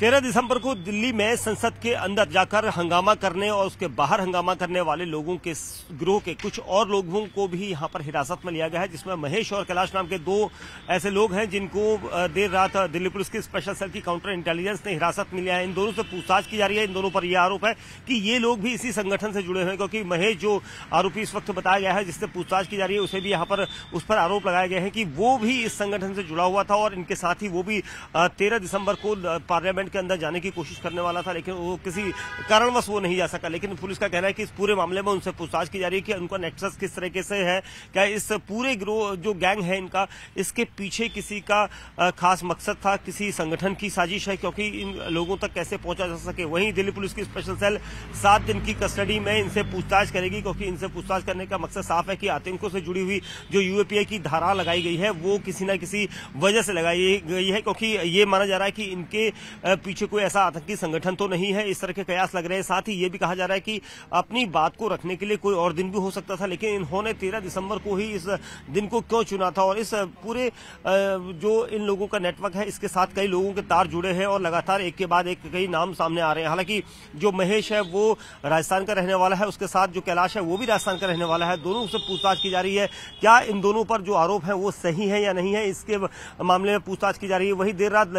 13 दिसंबर को दिल्ली में संसद के अंदर जाकर हंगामा करने और उसके बाहर हंगामा करने वाले लोगों के गिरोह के कुछ और लोगों को भी यहां पर हिरासत में लिया गया है, जिसमें महेश और कैलाश नाम के दो ऐसे लोग हैं जिनको देर रात दिल्ली पुलिस की स्पेशल सेल की काउंटर इंटेलिजेंस ने हिरासत में लिया है। इन दोनों से पूछताछ की जा रही है। इन दोनों पर यह आरोप है कि ये लोग भी इसी संगठन से जुड़े हुए हैं, क्योंकि महेश जो आरोपी इस वक्त बताया गया है जिससे पूछताछ की जा रही है, उसे भी यहाँ पर उस पर आरोप लगाए गए हैं कि वो भी इस संगठन से जुड़ा हुआ था और इनके साथ ही वो भी 13 दिसंबर को पार्लियामेंट के अंदर जाने की कोशिश करने वाला था, लेकिन वो किसी कारणवश वो नहीं जा सका। लेकिन पुलिस का कहना है कि इस पूरे मामले में उनसे पूछताछ की जा रही है कि उनका नेक्सस किस तरीके से है, क्या इस पूरे गिरोह जो गैंग है इनका, इसके पीछे किसी का खास मकसद था, किसी संगठन की साजिश है, क्योंकि इन लोगों तक कैसे पहुंचा जा सके। वहीं दिल्ली पुलिस की स्पेशल सेल 7 दिन की कस्टडी में इनसे पूछताछ करेगी, क्योंकि इनसे पूछताछ करने का मकसद साफ है कि आतंकों से जुड़ी हुई जो यूएपीए की धारा लगाई गई है वो किसी न किसी वजह से लगाई गई है, क्योंकि ये माना जा रहा है कि इनके पीछे कोई ऐसा आतंकी संगठन तो नहीं है। इस तरह के कयास लग रहे हैं। साथ ही ये भी कहा जा रहा है कि अपनी बात को रखने के लिए कोई और दिन भी हो सकता था, लेकिन इन्होंने 13 दिसंबर को ही इस दिन को क्यों चुना था। और इस पूरे जो इन लोगों का नेटवर्क है इसके साथ कई लोगों के तार जुड़े हैं और लगातार एक के बाद एक कई नाम सामने आ रहे हैं। हालांकि जो महेश है वो राजस्थान का रहने वाला है, उसके साथ जो कैलाश है वो भी राजस्थान का रहने वाला है। दोनों से पूछताछ की जा रही है, क्या इन दोनों पर जो आरोप है वो सही है या नहीं है, इसके मामले में पूछताछ की जा रही है। वही देर रात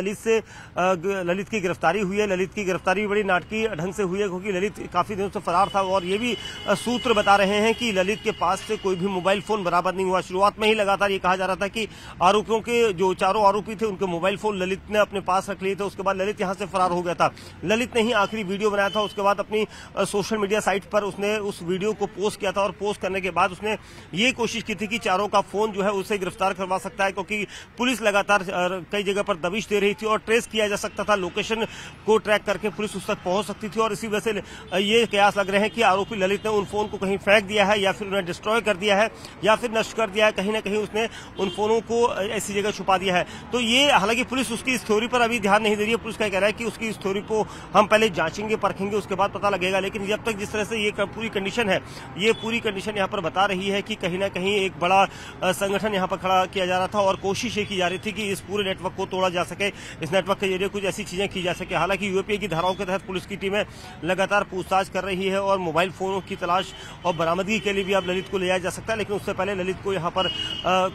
ललित की गिरफ्तारी हुई है। ललित की गिरफ्तारी बड़ी नाटकीय ढंग से हुई है, क्योंकि ललित काफी दिनों से फरार था और ये भी सूत्र बता रहे हैं कि ललित के पास से कोई भी मोबाइल फोन बरामद नहीं हुआ। शुरुआत में ही लगातार ये कहा जा रहा था कि आरोपियों के जो चारों आरोपी थे उनके मोबाइल फोन ललित ने अपने पास रख लिए थे। उसके बाद ललित यहां से फरार हो गया था। ललित ने ही आखिरी वीडियो बनाया था, उसके बाद अपनी सोशल मीडिया साइट पर उसने उस वीडियो को पोस्ट किया था और पोस्ट करने के बाद उसने ये कोशिश की थी कि चारों का फोन जो है उसे गिरफ्तार करवा सकता है, क्योंकि पुलिस लगातार कई जगह पर दबिश दे रही थी और ट्रेस किया जा सकता था। लोकेशन को ट्रैक करके पुलिस उस तक पहुंच सकती थी और इसी वजह से ये कयास लग रहे हैं कि आरोपी ललित ने उन फोन को कहीं फेंक दिया है या फिर उन्हें डिस्ट्रॉय कर दिया है या फिर नष्ट कर दिया है। कहीं ना कहीं उसने उन फोनों को ऐसी जगह छुपा दिया है। तो ये हालांकि पुलिस उसकी इस थ्योरी पर अभी ध्यान नहीं दे रही है। पुलिस का कह रहा है कि उसकी इस थ्योरी को हम पहले जांचेंगे, परखेंगे, उसके बाद पता लगेगा। लेकिन जब तक जिस तरह से ये पूरी कंडीशन है, ये पूरी कंडीशन यहाँ पर बता रही है कि कहीं ना कहीं एक बड़ा संगठन यहाँ पर खड़ा किया जा रहा था और कोशिश ये की जा रही थी कि इस पूरे नेटवर्क को तोड़ा जा सके, इस नेटवर्क के जरिए कुछ ऐसी चीजें की जा सके। हालांकि यूएपीए की धाराओं के तहत पुलिस की टीमें लगातार पूछताछ कर रही है और मोबाइल फोनों की तलाश और बरामदगी के लिए भी अब ललित को ले जाया जा सकता है, लेकिन उससे पहले ललित को यहाँ पर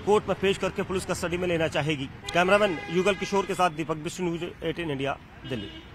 कोर्ट में पेश करके पुलिस कस्टडी में लेना चाहेगी। कैमरामैन युगल किशोर के साथ दीपक बिष्ट, न्यूज 18 इंडिया, दिल्ली।